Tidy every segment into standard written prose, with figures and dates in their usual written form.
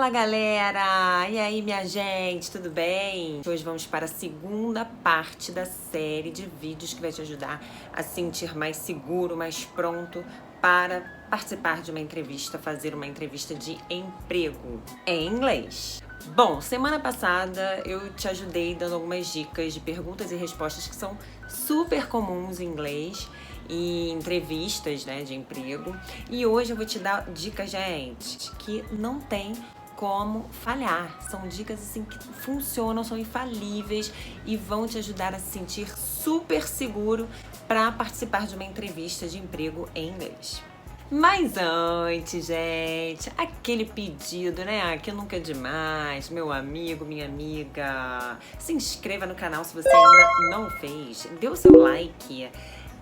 Fala, galera! E aí, minha gente, tudo bem? Hoje vamos para a segunda parte da série de vídeos que vai te ajudar a se sentir mais seguro, mais pronto para participar de uma entrevista, fazer uma entrevista de emprego em inglês. Bom, semana passada eu te ajudei dando algumas dicas de perguntas e respostas que são super comuns em inglês e entrevistas, né, de emprego. E hoje eu vou te dar dicas, gente, que não tem como falhar. São dicas assim que funcionam, são infalíveis e vão te ajudar a se sentir super seguro para participar de uma entrevista de emprego em inglês. Mas antes, gente, aquele pedido, né, que nunca é demais, meu amigo, minha amiga, se inscreva no canal se você ainda não fez, dê o seu like,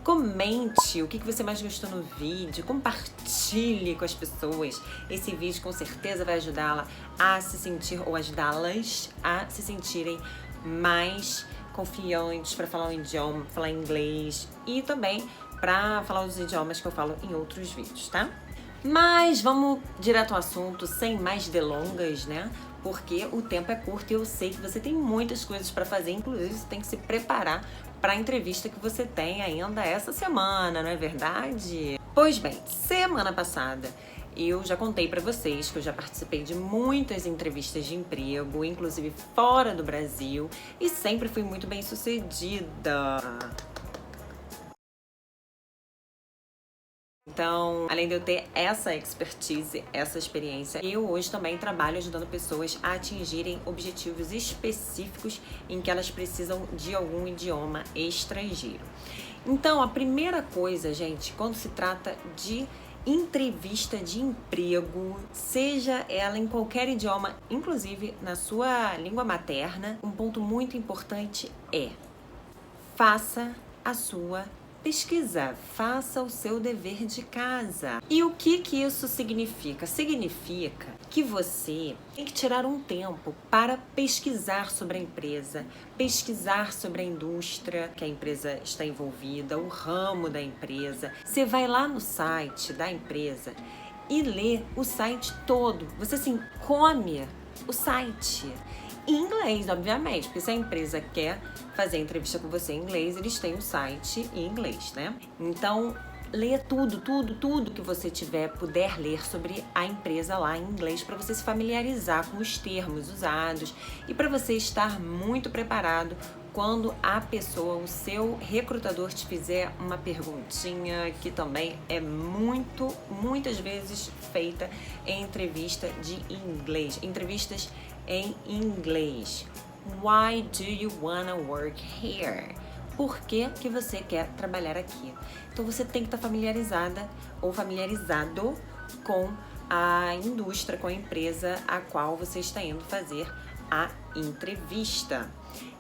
comente o que você mais gostou no vídeo, compartilhe com as pessoas. Esse vídeo com certeza vai ajudá-la a se sentir, ou ajudá-las a se sentirem mais confiantes para falar um idioma, falar inglês e também para falar os idiomas que eu falo em outros vídeos, tá? Mas vamos direto ao assunto, sem mais delongas, né? Porque o tempo é curto e eu sei que você tem muitas coisas para fazer, inclusive você tem que se preparar para a entrevista que você tem ainda essa semana, não é verdade? Pois bem, semana passada eu já contei para vocês que eu já participei de muitas entrevistas de emprego, inclusive fora do Brasil, e sempre fui muito bem sucedida. Então, além de eu ter essa expertise, essa experiência, eu hoje também trabalho ajudando pessoas a atingirem objetivos específicos em que elas precisam de algum idioma estrangeiro. Então, a primeira coisa, gente, quando se trata de entrevista de emprego, seja ela em qualquer idioma, inclusive na sua língua materna, um ponto muito importante é: faça a sua pesquisa, faça o seu dever de casa. E o que isso significa? Significa que você tem que tirar um tempo para pesquisar sobre a empresa, pesquisar sobre a indústria que a empresa está envolvida, o ramo da empresa. Você vai lá no site da empresa e lê o site todo. Você assim, come o site. Em inglês, obviamente, porque se a empresa quer fazer a entrevista com você em inglês, eles têm o site em inglês, né? Então, lê tudo que você puder ler sobre a empresa lá em inglês para você se familiarizar com os termos usados e para você estar muito preparado quando a pessoa, o seu recrutador, te fizer uma perguntinha que também é muitas vezes feita em entrevista de inglês, entrevistas em inglês. Why do you wanna work here? Por que você quer trabalhar aqui? Então você tem que estar familiarizada ou familiarizado com a indústria, com a empresa a qual você está indo fazer a entrevista.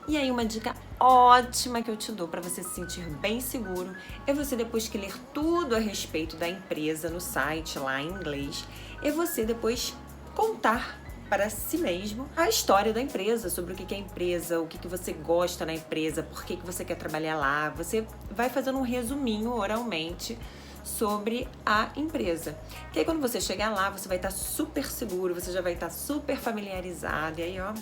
E aí uma dica ótima que eu te dou para você se sentir bem seguro é você, depois que ler tudo a respeito da empresa no site lá em inglês, é você depois contar para si mesmo a história da empresa, sobre o que é a empresa, o que você gosta na empresa, por que você quer trabalhar lá. Você vai fazendo um resuminho oralmente sobre a empresa. Que aí quando você chegar lá, você vai estar super seguro, você já vai estar super familiarizado. E aí, ó,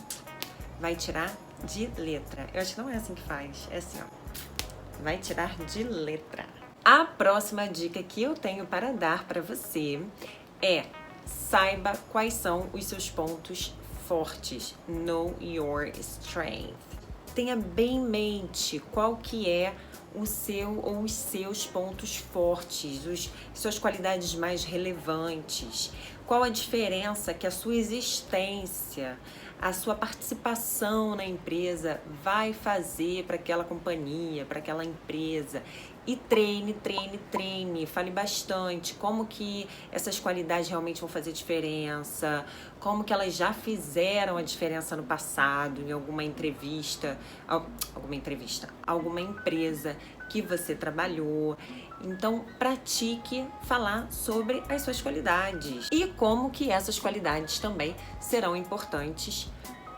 vai tirar de letra. Eu acho que não é assim que faz, é assim, ó. Vai tirar de letra. A próxima dica que eu tenho para dar para você é: saiba quais são os seus pontos fortes. Know your strength. Tenha bem em mente qual que é o seu ou os seus pontos fortes, suas qualidades mais relevantes. Qual a diferença que a sua existência, a sua participação na empresa vai fazer para aquela companhia, para aquela empresa. E treine, fale bastante como que essas qualidades realmente vão fazer diferença, como que elas já fizeram a diferença no passado, em alguma empresa que você trabalhou. Então, pratique falar sobre as suas qualidades e como que essas qualidades também serão importantes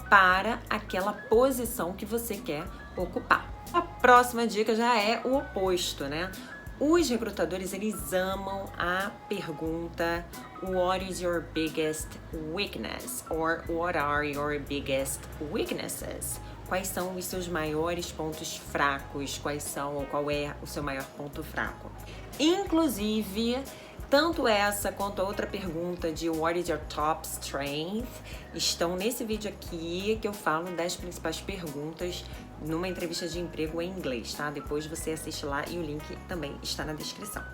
para aquela posição que você quer ocupar. A próxima dica já é o oposto, né? Os recrutadores, eles amam a pergunta What is your biggest weakness? Or what are your biggest weaknesses? Quais são os seus maiores pontos fracos? Qual é o seu maior ponto fraco? Inclusive, tanto essa quanto a outra pergunta de What is your top strength estão nesse vídeo aqui, que eu falo das principais perguntas numa entrevista de emprego em inglês, tá? Depois você assiste lá e o link também está na descrição.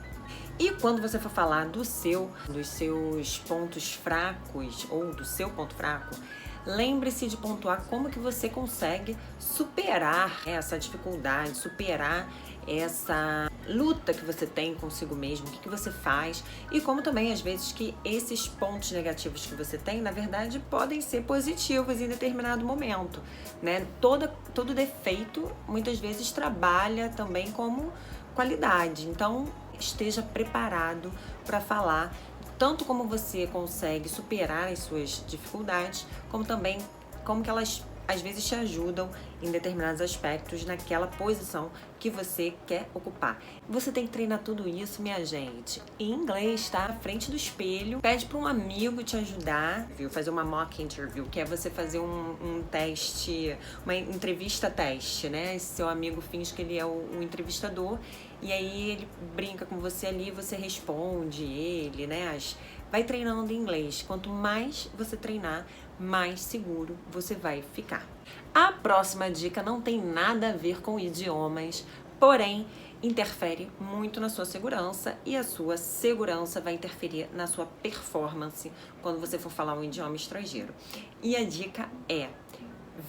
E quando você for falar dos seus pontos fracos ou do seu ponto fraco, lembre-se de pontuar como que você consegue superar essa dificuldade, superar essa luta que você tem consigo mesmo, o que você faz e como também às vezes que esses pontos negativos que você tem, na verdade, podem ser positivos em determinado momento, né? Todo defeito muitas vezes trabalha também como qualidade, então esteja preparado para falar tanto como você consegue superar as suas dificuldades, como também como que elas às vezes te ajudam em determinados aspectos naquela posição que você quer ocupar. Você tem que treinar tudo isso, minha gente, em inglês, tá? Na frente do espelho, pede para um amigo te ajudar, viu? Fazer uma mock interview, que é você fazer um teste, uma entrevista teste, né? Esse seu amigo finge que ele é o entrevistador e aí ele brinca com você ali, você responde ele, né? Vai treinando em inglês. Quanto mais você treinar, mais seguro você vai ficar. A próxima dica não tem nada a ver com idiomas, porém interfere muito na sua segurança e a sua segurança vai interferir na sua performance quando você for falar um idioma estrangeiro. E a dica é: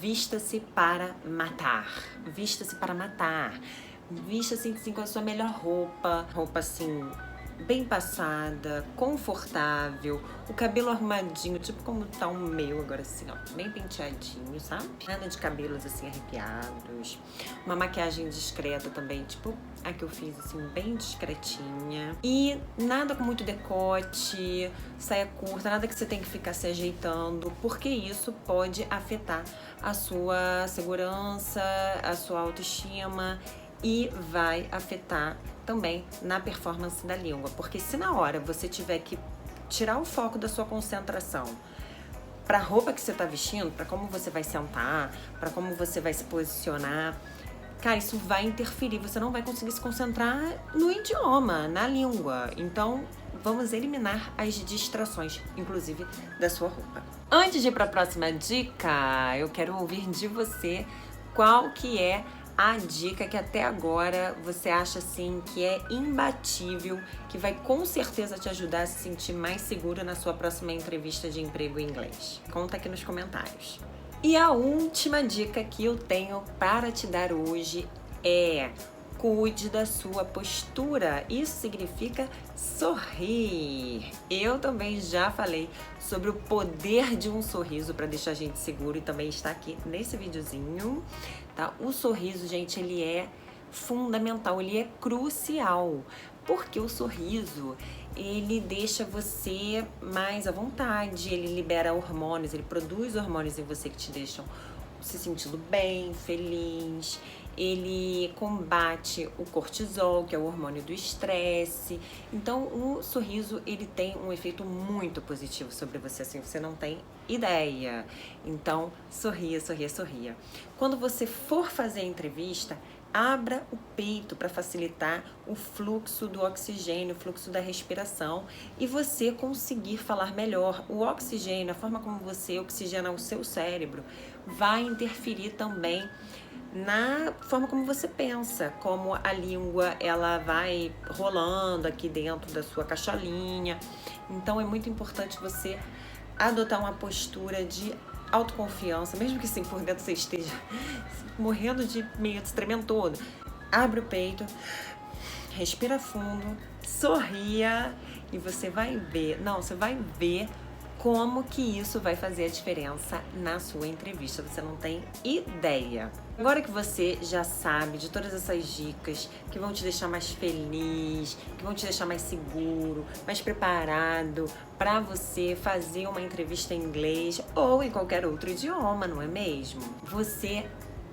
vista-se para matar. Vista-se para matar. Vista-se assim, com a sua melhor roupa assim, bem passada, confortável, o cabelo arrumadinho, tipo como tá o meu agora assim, ó, bem penteadinho, sabe? Nada de cabelos assim arrepiados, uma maquiagem discreta também, tipo a que eu fiz assim, bem discretinha e nada com muito decote, saia curta, nada que você tem que ficar se ajeitando, porque isso pode afetar a sua segurança, a sua autoestima e vai afetar também na performance da língua, porque se na hora você tiver que tirar o foco da sua concentração para a roupa que você está vestindo, para como você vai sentar, para como você vai se posicionar, cara, isso vai interferir, você não vai conseguir se concentrar no idioma, na língua. Então, vamos eliminar as distrações, inclusive da sua roupa. Antes de ir para a próxima dica, eu quero ouvir de você qual que é a dica que até agora você acha assim que é imbatível, que vai com certeza te ajudar a se sentir mais seguro na sua próxima entrevista de emprego em inglês. Conta aqui nos comentários. E a última dica que eu tenho para te dar hoje é: cuide da sua postura. Isso significa sorrir. Eu também já falei sobre o poder de um sorriso para deixar a gente seguro e também está aqui nesse videozinho, tá? O sorriso, gente, ele é fundamental, ele é crucial, porque o sorriso, ele deixa você mais à vontade, ele libera hormônios, ele produz hormônios em você que te deixam se sentindo bem, feliz. Ele combate o cortisol, que é o hormônio do estresse. Então, o sorriso, ele tem um efeito muito positivo sobre você, assim, você não tem ideia. Então, sorria, sorria, sorria. Quando você for fazer a entrevista, abra o peito para facilitar o fluxo do oxigênio, o fluxo da respiração e você conseguir falar melhor. O oxigênio, a forma como você oxigena o seu cérebro, vai interferir também na forma como você pensa, como a língua ela vai rolando aqui dentro da sua cacholinha. Então é muito importante você adotar uma postura de autoconfiança, mesmo que sim, por dentro você esteja morrendo de medo, tremendo todo. Abre o peito, respira fundo, sorria e você vai ver, como que isso vai fazer a diferença na sua entrevista. Você não tem ideia. Agora que você já sabe de todas essas dicas que vão te deixar mais feliz, que vão te deixar mais seguro, mais preparado para você fazer uma entrevista em inglês ou em qualquer outro idioma, não é mesmo? Você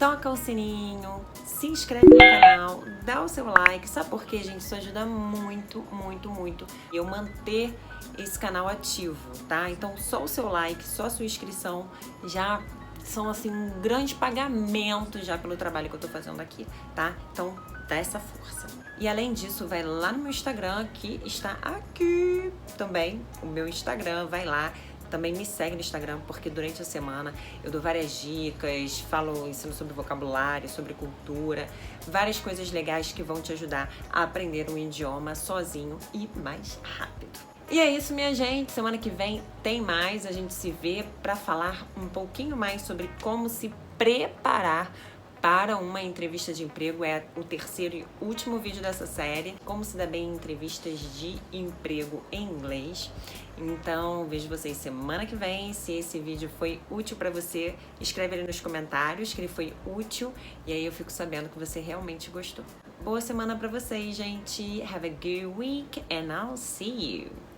toca o sininho, se inscreve no canal, dá o seu like. Sabe por quê, gente? Isso ajuda muito, muito, muito eu manter esse canal ativo, tá? Então só o seu like, só a sua inscrição já são assim um grande pagamento já pelo trabalho que eu tô fazendo aqui, tá? Então dá essa força. E além disso, vai lá no meu Instagram, que está aqui também, o meu Instagram, vai lá. Também me segue no Instagram, porque durante a semana eu dou várias dicas, ensino sobre vocabulário, sobre cultura, várias coisas legais que vão te ajudar a aprender um idioma sozinho e mais rápido. E é isso, minha gente. Semana que vem tem mais. A gente se vê para falar um pouquinho mais sobre como se preparar para uma entrevista de emprego. É o terceiro e último vídeo dessa série. Como se dá bem em entrevistas de emprego em inglês. Então, vejo vocês semana que vem. Se esse vídeo foi útil para você, escreve ali nos comentários que ele foi útil. E aí eu fico sabendo que você realmente gostou. Boa semana para vocês, gente. Have a good week and I'll see you.